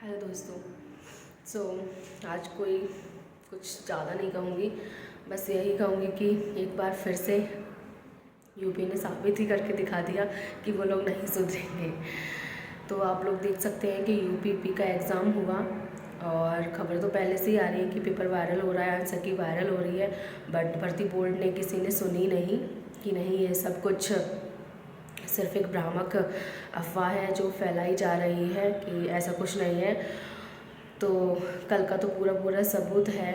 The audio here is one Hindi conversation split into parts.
हेलो दोस्तों। आज कोई कुछ ज़्यादा नहीं कहूँगी, बस यही कहूँगी कि एक बार फिर से यूपी ने साबित ही करके दिखा दिया कि वो लोग नहीं सुधरेंगे। तो आप लोग देख सकते हैं कि यूपीपी का एग्ज़ाम हुआ और ख़बर तो पहले से ही आ रही है कि पेपर वायरल हो रहा है, आंसर की वायरल हो रही है, बट भर्ती बोर्ड ने किसी ने सुनी नहीं कि नहीं, ये सब कुछ सिर्फ एक भ्रामक अफवाह है जो फैलाई जा रही है कि ऐसा कुछ नहीं है। तो कल का तो पूरा सबूत है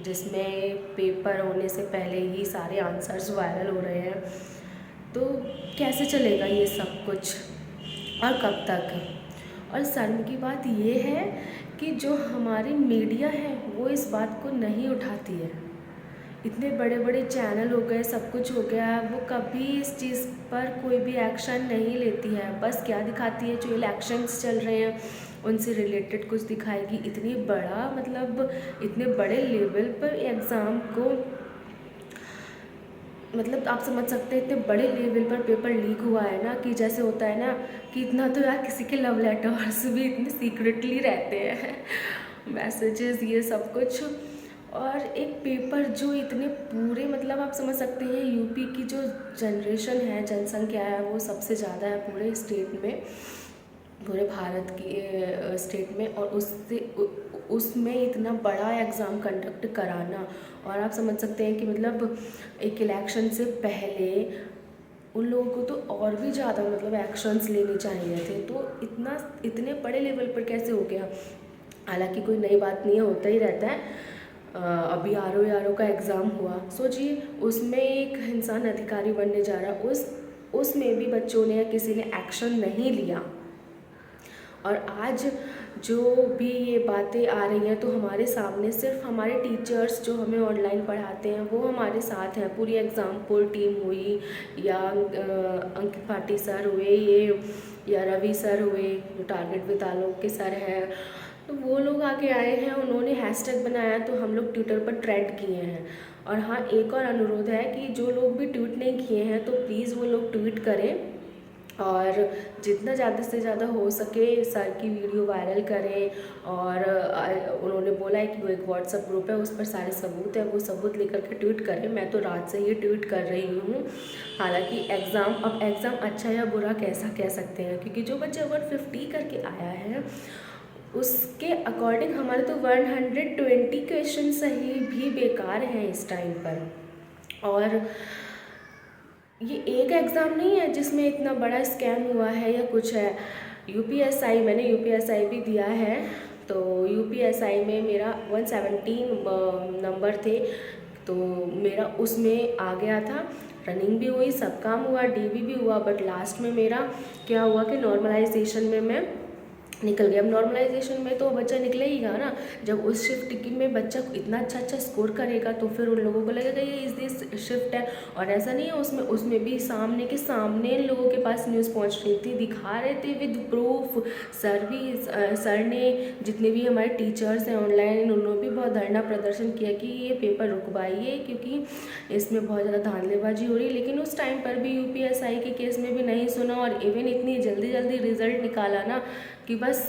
जिसमें पेपर होने से पहले ही सारे आंसर्स वायरल हो रहे हैं। तो कैसे चलेगा ये सब कुछ और कब तक? और शर्म की बात ये है कि जो हमारी मीडिया है वो इस बात को नहीं उठाती है। इतने बड़े बड़े चैनल हो गए, सब कुछ हो गया, वो कभी इस चीज़ पर कोई भी एक्शन नहीं लेती है। बस क्या दिखाती है, जो इलेक्शंस चल रहे हैं उनसे रिलेटेड कुछ दिखाएगी। इतनी बड़ा मतलब इतने बड़े लेवल पर एग्ज़ाम को, मतलब आप समझ सकते हैं इतने बड़े लेवल पर पेपर लीक हुआ है ना, कि जैसे होता है ना कि इतना तो यार किसी के लव लेटर्स भी इतने सीक्रेटली रहते हैं मैसेजेस, ये सब कुछ। और एक पेपर जो इतने पूरे, मतलब आप समझ सकते हैं यूपी की जो जनरेशन है, जनसंख्या है, वो सबसे ज़्यादा है पूरे स्टेट में, पूरे भारत की स्टेट में, और उसमें इतना बड़ा एग्ज़ाम कंडक्ट कराना। और आप समझ सकते हैं कि मतलब एक इलेक्शन से पहले उन लोगों को तो और भी ज़्यादा मतलब एक्शंस लेने चाहिए थे। तो इतने बड़े लेवल पर कैसे हो गया? हालांकि कोई नई बात नहीं है, होता ही रहता है। अभी आर ओ का एग्ज़ाम हुआ, सोचिए उसमें एक इंसान अधिकारी बनने जा रहा, उसमें भी बच्चों ने या किसी ने एक्शन नहीं लिया। और आज जो भी ये बातें आ रही हैं तो हमारे सामने सिर्फ हमारे टीचर्स जो हमें ऑनलाइन पढ़ाते हैं वो हमारे साथ हैं। पूरी एग्ज़ाम्पल टीम हुई, या अंकित भाटी सर हुए, ये या रवि सर हुए जो टारगेट विद्यालयों के सर हैं, तो वो लोग आगे आए हैं, उन्होंने हैशटैग बनाया तो हम लोग ट्विटर पर ट्रेंड किए हैं। और हाँ, एक और अनुरोध है कि जो लोग भी ट्वीट नहीं किए हैं तो प्लीज़ वो लोग ट्वीट करें, और जितना ज़्यादा से ज़्यादा हो सके सर की वीडियो वायरल करें। और उन्होंने बोला है कि वो एक व्हाट्सएप ग्रुप है, उस पर सारे सबूत है, वो सबूत लेकर के ट्वीट करें। मैं तो रात से ही ट्वीट कर रही हूँ। हालांकि एग्ज़ाम अच्छा या बुरा कैसा कह सकते हैं, क्योंकि जो बच्चा 150 करके आया है उसके अकॉर्डिंग हमारे तो 120 क्वेश्चन सही भी बेकार हैं इस टाइम पर। और ये एक एग्ज़ाम नहीं है जिसमें इतना बड़ा स्कैम हुआ है या कुछ है। यूपीएसआई, मैंने यूपीएसआई भी दिया है, तो यूपीएसआई में मेरा 117 नंबर थे, तो मेरा उसमें आ गया था। रनिंग भी हुई, सब काम हुआ, डीवी भी हुआ, बट लास्ट में मेरा क्या हुआ कि नॉर्मलाइजेशन में मैं निकल गया। अब नॉर्मलाइजेशन में तो बच्चा निकले ही गा ना, जब उस शिफ्ट की में बच्चा इतना अच्छा स्कोर करेगा तो फिर उन लोगों को लगेगा ये इस दिस शिफ्ट है। और ऐसा नहीं है, उसमें भी सामने के सामने लोगों के पास न्यूज़ पहुंच रही थी, दिखा रहे थे विद प्रूफ। सर ने, जितने भी हमारे टीचर्स हैं ऑनलाइन, उन्होंने भी बहुत धरना प्रदर्शन किया कि ये पेपर रुकवाइए क्योंकि इसमें बहुत ज़्यादा धांधलेबाजी हो रही है। लेकिन उस टाइम पर भी यूपीएसआई के केस में भी नहीं सुना, और इवन इतनी जल्दी रिजल्ट निकाला ना कि बस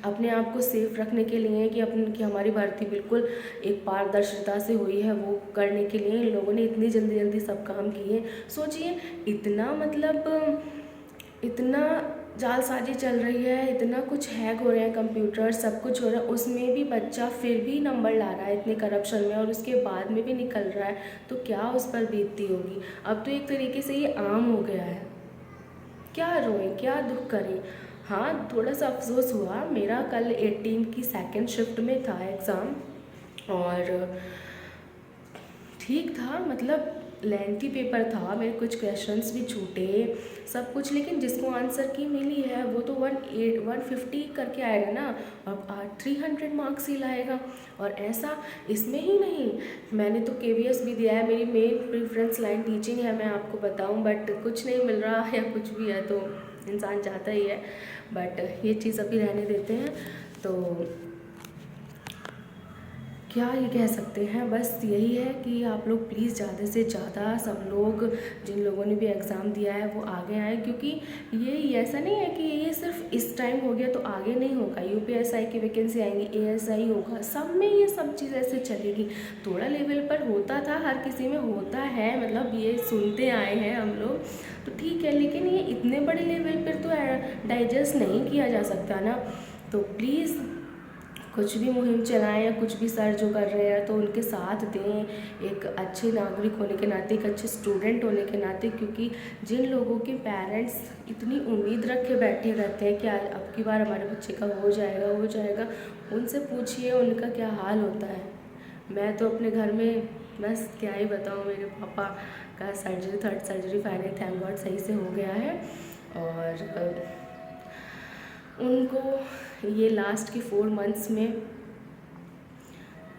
अपने आप को सेफ रखने के लिए कि हमारी भर्ती बिल्कुल एक पारदर्शिता से हुई है, वो करने के लिए इन लोगों ने इतनी जल्दी सब काम किए। सोचिए इतना, मतलब इतना जालसाजी चल रही है, इतना कुछ हैक हो रहे हैं कंप्यूटर, सब कुछ हो रहा है, उसमें भी बच्चा फिर भी नंबर ला रहा है इतने करप्शन में, और उसके बाद में भी निकल रहा है, तो क्या उस पर बीतती होगी। अब तो एक तरीके से ये आम हो गया है, क्या रोएं, क्या दुख करें। हाँ, थोड़ा सा अफसोस हुआ, मेरा कल 18 की सेकंड शिफ्ट में था एग्ज़ाम, और ठीक था, मतलब लेंथी पेपर था, मेरे कुछ क्वेश्चंस भी छूटे सब कुछ, लेकिन जिसको आंसर की मिली है वो तो 150 करके आएगा ना, अब 300 मार्क्स ही लाएगा। और ऐसा इसमें ही नहीं, मैंने तो केवीएस भी दिया है, मेरी मेन प्रेफरेंस लाइन टीचिंग है, मैं आपको बताऊं, बट कुछ नहीं मिल रहा या कुछ भी है तो इंसान चाहता ही है, बट ये चीज़ अभी रहने देते हैं। तो क्या ही कह सकते हैं, बस यही है कि आप लोग प्लीज़ ज़्यादा से ज़्यादा सब लोग जिन लोगों ने भी एग्ज़ाम दिया है वो आगे आए, क्योंकि ये ऐसा नहीं है कि ये सिर्फ इस टाइम हो गया तो आगे नहीं होगा। यूपीएसआई की वैकेंसी आएंगी, एएसआई होगा, सब में ये सब चीज़ ऐसे चलेगी। थोड़ा लेवल पर होता था, हर किसी में होता है, मतलब ये सुनते आए हैं हम लोग, तो ठीक है, लेकिन ये इतने बड़े लेवल पर तो डाइजेस्ट नहीं किया जा सकता ना। तो प्लीज़ कुछ भी मुहिम चलाएं या कुछ भी सर जो कर रहे हैं तो उनके साथ दें, एक अच्छे नागरिक होने के नाते, एक अच्छे स्टूडेंट होने के नाते, क्योंकि जिन लोगों के पेरेंट्स इतनी उम्मीद रख के बैठे रहते हैं कि आज अब की बार हमारे बच्चे का हो जाएगा, उनसे पूछिए उनका क्या हाल होता है। मैं तो अपने घर में बस क्या ही बताऊँ, मेरे पापा का surgery, 3rd surgery final thank God सही से हो गया है, और उनको ये लास्ट के 4 मंथ्स में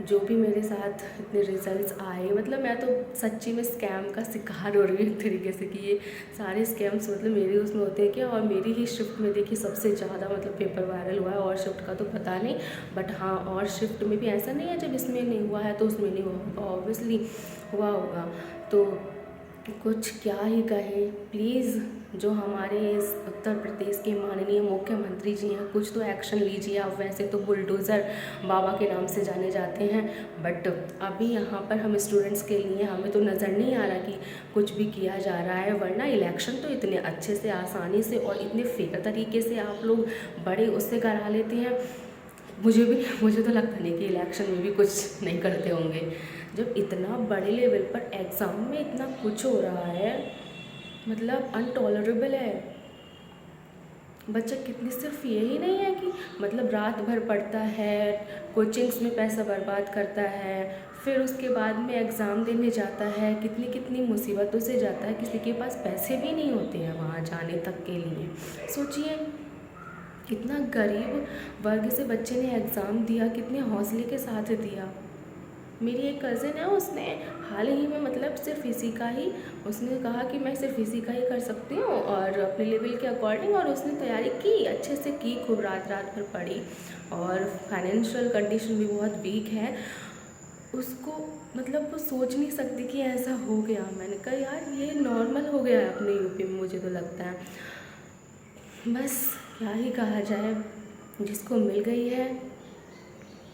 जो भी मेरे साथ इतने रिजल्ट्स आए, मतलब मैं तो सच्ची में स्कैम का शिकार हो रही हूँ एक तरीके से, कि ये सारे स्कैम्स मतलब मेरे उसमें होते हैं क्या। और मेरी ही शिफ्ट में देखिए सबसे ज़्यादा मतलब पेपर वायरल हुआ है, और शिफ्ट का तो पता नहीं, बट हाँ और शिफ्ट में भी ऐसा नहीं है जब इसमें नहीं हुआ है तो उसमें नहीं हुआ होगा, ऑब्वियसली हुआ होगा। तो कुछ क्या ही कहे, प्लीज़ जो हमारे इस उत्तर प्रदेश के माननीय मुख्यमंत्री जी हैं, कुछ तो एक्शन लीजिए। आप वैसे तो बुलडोज़र बाबा के नाम से जाने जाते हैं, बट अभी यहाँ पर हम स्टूडेंट्स के लिए हमें तो नज़र नहीं आ रहा कि कुछ भी किया जा रहा है। वरना इलेक्शन तो इतने अच्छे से, आसानी से और इतने फेयर तरीके से आप लोग बड़े उससे करा लेते हैं। मुझे तो लगता नहीं कि इलेक्शन में भी कुछ नहीं करते होंगे, जब इतना बड़े लेवल पर एग्ज़ाम में इतना कुछ हो रहा है, मतलब अनटॉलरेबल है। बच्चा कितनी, सिर्फ यही नहीं है कि मतलब रात भर पढ़ता है, कोचिंग्स में पैसा बर्बाद करता है, फिर उसके बाद में एग्ज़ाम देने जाता है, कितनी कितनी मुसीबतों से जाता है, किसी के पास पैसे भी नहीं होते हैं वहाँ जाने तक के लिए। सोचिए कितना गरीब वर्ग से बच्चे ने एग्ज़ाम दिया, कितने हौसले के साथ दिया। मेरी एक कज़िन है, उसने हाल ही में मतलब सिर्फ इसी का ही, उसने कहा कि मैं सिर्फ इसी का ही कर सकती हूँ और अपने लेवल के अकॉर्डिंग, और उसने तैयारी की, अच्छे से की, खूब रात भर पढ़ी, और फाइनेंशियल कंडीशन भी बहुत वीक है उसको, मतलब वो सोच नहीं सकती कि ऐसा हो गया। मैंने कहा यार ये नॉर्मल हो गया है अपने यूपी में, मुझे तो लगता है। बस क्या ही कहा जाए, जिसको मिल गई है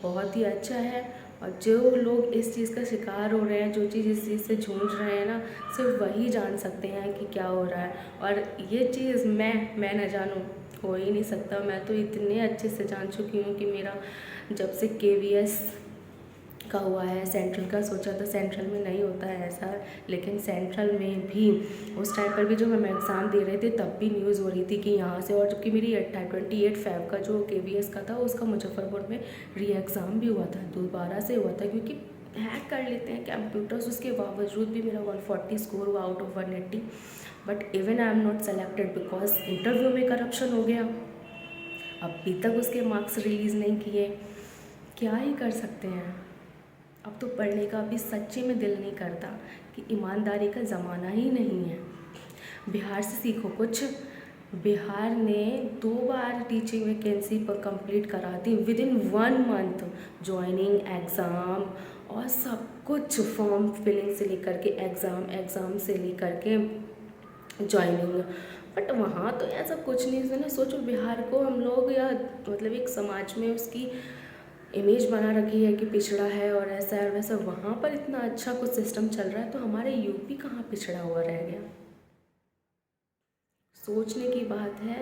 बहुत ही अच्छा है, और जो लोग इस चीज़ का शिकार हो रहे हैं, जो चीज़ इस चीज़ से जूझ रहे हैं ना, सिर्फ वही जान सकते हैं कि क्या हो रहा है। और ये चीज़ मैं न जानूँ हो ही नहीं सकता। मैं तो इतने अच्छे से जान चुकी हूँ कि मेरा जब से KVS का हुआ है, सेंट्रल का सोचा था सेंट्रल में नहीं होता है ऐसा, लेकिन सेंट्रल में भी उस टाइम पर भी जो हम एग्ज़ाम दे रहे थे तब भी न्यूज़ हो रही थी कि यहाँ से, और जबकि मेरी 28 फ़ेब का जो KVS का था उसका मुजफ्फरपुर में री एग्ज़ाम भी हुआ था, दोबारा से हुआ था, क्योंकि हैक कर लेते हैं कंप्यूटर्स। उसके बावजूद भी मेरा 140 स्कोर हुआ out of 180, but even I am not selected because interview में करप्शन हो गया। अभी तक उसके मार्क्स रिलीज़ नहीं किए, क्या ही कर सकते हैं। अब तो पढ़ने का भी सच्चे में दिल नहीं करता, कि ईमानदारी का ज़माना ही नहीं है। बिहार से सीखो कुछ, बिहार ने 2 बार टीचिंग वैकेंसी पर कंप्लीट करा दी विदिन 1 मंथ, जॉइनिंग, एग्ज़ाम और सब कुछ, फॉर्म फिलिंग से लेकर के एग्ज़ाम से लेकर के जॉइनिंग। बट वहाँ तो ऐसा कुछ नहीं है ना। सोचो बिहार को हम लोग, या मतलब एक समाज में उसकी इमेज बना रखी है कि पिछड़ा है और ऐसा है और वैसा, वहाँ पर इतना अच्छा कुछ सिस्टम चल रहा है, तो हमारे यूपी कहाँ पिछड़ा हुआ रह गया। सोचने की बात है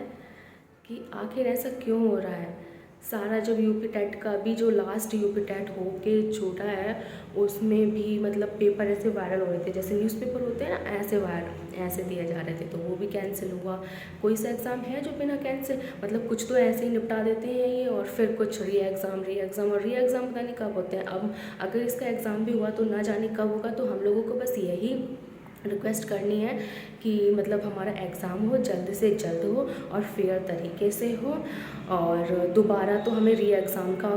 कि आखिर ऐसा क्यों हो रहा है। सारा जब यूपी टेट का भी जो लास्ट यूपी टेट हो के छोटा है, उसमें भी मतलब पेपर ऐसे वायरल हो रहे थे, जैसे न्यूज़पेपर होते हैं ना, ऐसे वायरल ऐसे दिए जा रहे थे, तो वो भी कैंसिल हुआ। कोई सा एग्ज़ाम है जो बिना कैंसिल, मतलब कुछ तो ऐसे ही निपटा देते हैं ये, और फिर कुछ री एग्ज़ाम और री एग्ज़ाम पता नहीं कब होते हैं। अब अगर इसका एग्ज़ाम भी हुआ तो ना जाने कब होगा। तो हम लोगों को बस यही रिक्वेस्ट करनी है कि मतलब हमारा एग्ज़ाम हो, जल्द से जल्द हो और फेयर तरीके से हो, और दोबारा तो हमें री एग्ज़ाम का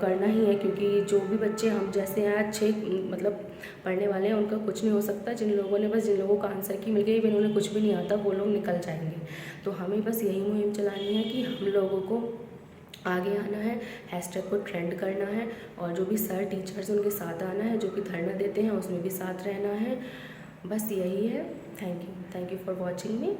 करना ही है, क्योंकि जो भी बच्चे हम जैसे हैं अच्छे मतलब पढ़ने वाले हैं, उनका कुछ नहीं हो सकता। जिन लोगों को आंसर की मिल गई, उन्हें कुछ भी नहीं आता, वो लोग निकल जाएंगे। तो हमें बस यही मुहिम चलानी है कि हम लोगों को आगे आना है, हैशटैग को ट्रेंड करना है, और जो भी सर टीचर्स उनके साथ आना है, जो भी धरना देते हैं उसमें भी साथ रहना है। बस यही है। Thank you for watching me.